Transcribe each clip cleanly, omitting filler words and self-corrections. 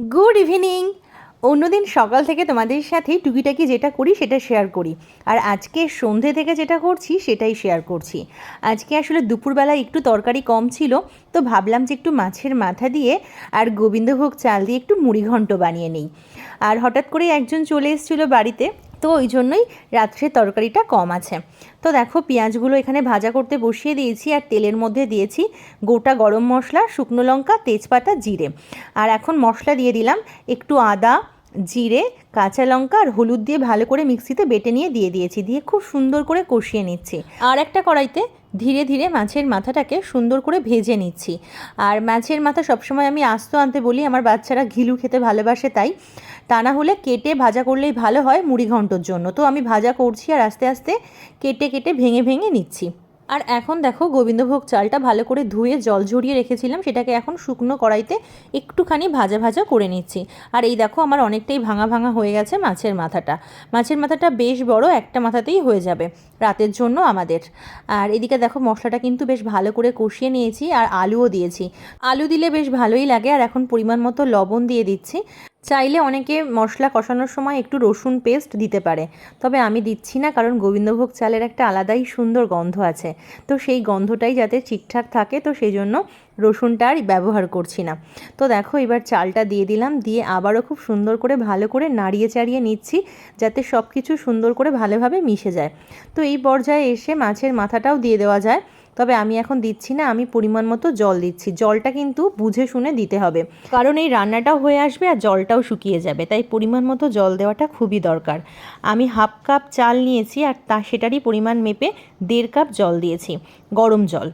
Good evening. অন্যদিন সকাল থেকে তোমাদের সাথে টুকিটাকি যেটা করি সেটা শেয়ার করি, আর আজকে সন্ধে থেকে যেটা করছি সেটাই শেয়ার করছি। আজকে আসলে দুপুরবেলা একটু তরকারি কম ছিল, তো ভাবলাম যে একটু মাছের মাথা দিয়ে আর গোবিন্দভোগ চাল দিয়ে একটু মুড়িঘণ্ট বানিয়ে নিই। আর হঠাৎ করে একজন চলে এসেছিলো বাড়িতে, তো ওই জন্যই রাত্রের তরকারিটা কম আছে। তো দেখো পেঁয়াজগুলো এখানে ভাজা করতে বসিয়ে দিয়েছি, আর তেলের মধ্যে দিয়েছি গোটা গরম মশলা, শুকনো লঙ্কা, তেজপাতা, জিরে। আর এখন মশলা দিয়ে দিলাম একটু আদা, জিরে, কাঁচা লঙ্কা আর হলুদ দিয়ে ভালো করে মিক্সিতে বেটে নিয়ে দিয়ে দিয়েছি, দিয়ে খুব সুন্দর করে কষিয়ে নিচ্ছি। আর একটা কড়াইতে ধীরে ধীরে মাছের মাথাটাকে সুন্দর করে ভেজে নিচ্ছি। আর মাছের মাথা সবসময় আমি আস্ত আনতে বলি, আমার বাচ্চারা ঘিলু খেতে ভালোবাসে, তাই তা না হলে কেটে ভাজা করলেই ভালো হয় মুড়িঘণ্টর জন্য। তো আমি ভাজা করছি আর আস্তে আস্তে কেটে কেটে ভেঙে ভেঙে নিচ্ছি। আর এখন দেখো গোবিন্দভোগ চালটা ভালো করে ধুয়ে জল ঝরিয়ে রেখেছিলাম, সেটাকে এখন শুকনো কড়াইতে একটুখানি ভাজা ভাজা করে নিচ্ছি। আর এই দেখো আমার অনেকটাই ভাঙা ভাঙা হয়ে গেছে মাছের মাথাটা। মাছের মাথাটা বেশ বড়, একটা মাথাতেই হয়ে যাবে রাতের জন্য আমাদের। আর এদিকে দেখো মশলাটা কিন্তু বেশ ভালো করে কষিয়ে নিয়েছি, আর আলুও দিয়েছি। আলু দিলে বেশ ভালোই লাগে। আর এখন পরিমাণ মতো লবণ দিয়ে দিচ্ছি। চাইলে অনেকে মশলা কষানোর সময় একটু রসুন পেস্ট দিতে পারে, তবে আমি দিচ্ছি না, কারণ গোবিন্দভোগ চালের একটা আলাদাই সুন্দর গন্ধ আছে। তো সেই গন্ধটাই যাতে ঠিকঠাক থাকে, তো সেই জন্য রসুনটা আর ব্যবহার করছি না। তো দেখো এবার চালটা দিয়ে দিলাম, দিয়ে আবারও খুব সুন্দর করে ভালো করে নাড়িয়ে চাড়িয়ে নিচ্ছি, যাতে সব কিছু সুন্দর করে ভালোভাবে মিশে যায়। তো এই পর্যায়ে এসে মাছের মাথাটাও দিয়ে দেওয়া যায়, তবে আমি এখন দিচ্ছি না, আমি পরিমাণ মতো জল দিচ্ছি। জলটা কিন্তু বুঝে শুনে দিতে হবে, কারণ এই রান্নাটাও হয়ে আসবে আর জলটাও শুকিয়ে যাবে, তাই পরিমাণ মতো জল দেওয়াটা খুবই দরকার। আমি হাফ কাপ চাল নিয়েছি, আর সেটারই পরিমাণ মেপে 1.5 কাপ জল দিয়েছি, গরম জল।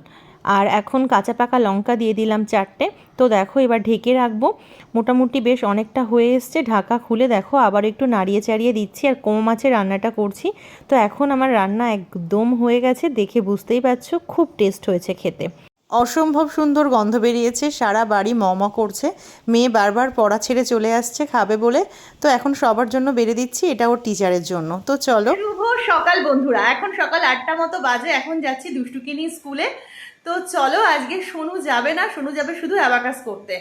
আর এখন কাঁচা পাকা লঙ্কা দিয়ে দিলাম 4টে। তো দেখো এবার ঢেকে রাখবো। মোটামুটি বেশ অনেকটা হয়ে এসছে, ঢাকা খুলে দেখো আবার একটু নাড়িয়ে চাড়িয়ে দিচ্ছি। আর কম মাছের রান্নাটা করছি, তো এখন আমার রান্না একদম হয়ে গেছে, দেখে বুঝতেই পারছো খুব টেস্ট হয়েছে খেতে। অসম্ভব সুন্দর গন্ধ বেরিয়েছে, সারা বাড়ি ম করছে। মেয়ে বারবার পড়া ছেড়ে চলে আসছে খাবে বলে, তো এখন সবার জন্য বেড়ে দিচ্ছি, এটা ওর টিচারের জন্য। তো চলো। শুভ সকাল বন্ধুরা, এখন সকাল 8টা মতো বাজে, এখন যাচ্ছি দুষ্টুকে নিয়ে স্কুলে। তো চলো, আজকে সোনু যাবে না, সোনু যাবে শুধু অ্যাবাকাস করতে।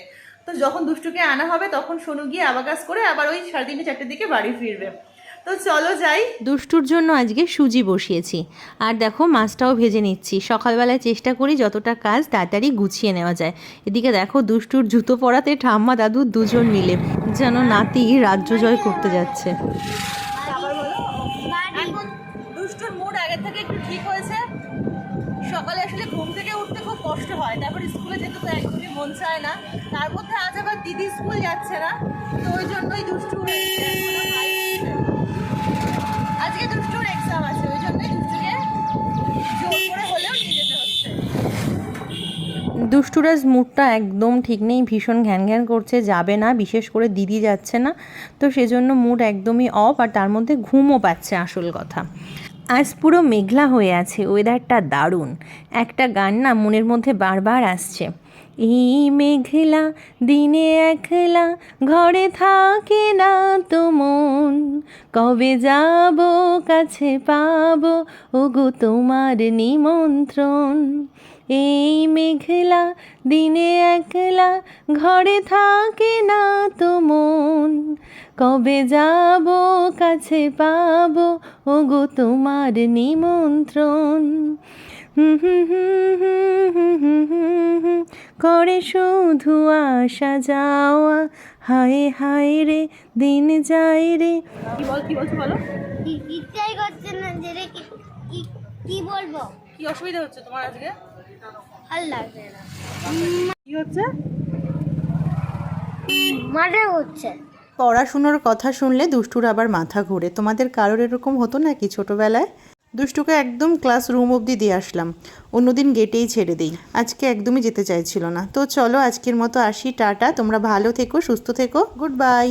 তো যখন দুষ্টুকে আনা হবে তখন সোনু গিয়ে অ্যাবাকাস করে আবার ওই 3:30 4টের দিকে বাড়ি ফিরবে। তো চলো যাই। দুষ্টুর জন্য আজকে সুজি বসিয়েছি, আর দেখো মাছটাও ভেজে নিচ্ছি। সকালবেলায় চেষ্টা করি যতটা কাজ তাড়াতাড়ি গুছিয়ে নেওয়া যায়। এদিকে দেখো দুষ্টুর জুতো পরাতে ঠাম্মা দাদু দুজন মিলে যেন নাতি রাজ্য জয় করতে যাচ্ছে। দুষ্টুর মুড আগের থেকে একটু ঠিক হয়েছে। সকালে আসলে ঘুম থেকে উঠতে খুব কষ্ট হয়, তারপর স্কুলে যেতে তো একদমই মন চায় না। তার মধ্যে আজ আবার দিদি স্কুল যাচ্ছে না, তো ওই জন্যই দুষ্টু আজকে দুষ্টুর এক্সাম আছে, ওই জন্যই দুষ্টুকে জোর করে হলেও নিয়ে যেতে হচ্ছে। দুষ্টুর আজ মুডটা একদম ঠিক নেই, ভীষণ ঘ্যান ঘ্যান করছে, যাবে না, বিশেষ করে দিদি যাচ্ছে না, তো সেজন্য মুড একদমই অফ। আর তার মধ্যে ঘুমও পাচ্ছে আসল কথা। আজ পুরো মেঘলা হয়ে আছে, ওয়েদারটা দারুণ। একটা গান না মনের মধ্যে বারবার আসছে, এই মেঘলা দিনে একলা ঘরে থাকে না তো মন, কবে যাব কাছে পাবো ওগো তোমার নিমন্ত্রণ। এই মেঘলা দিনে একলা ঘরে থাকে না তো মন, কবে যাব কাছে পাবো ওগো তোমার নিমন্ত্রণ। করে শুধু আসা যাওয়া, হায় হায় রে দিন যায় রে। কি বলছো বলো। ইচ্ছাই করছে না যে রে, কি বলবো। কি অসুবিধা হচ্ছে তোমার আজকে? ভালো লাগছে না। কি হচ্ছে? মাথা ঘুরছে। পড়াশুনোর কথা শুনলে দুষ্টুর আবার মাথা ঘুরে। তোমাদের কারোর এরকম হতো নাকি ছোটোবেলায়? দুষ্টুকে একদম ক্লাস রুম অবধি দিয়ে আসলাম, অন্যদিন গেটেই ছেড়ে দিই। আজকে একদমই যেতে চাইছিল না। তো চলো আজকের মতো আসি, টাটা। তোমরা ভালো থেকো, সুস্থ থেকো, গুড বাই।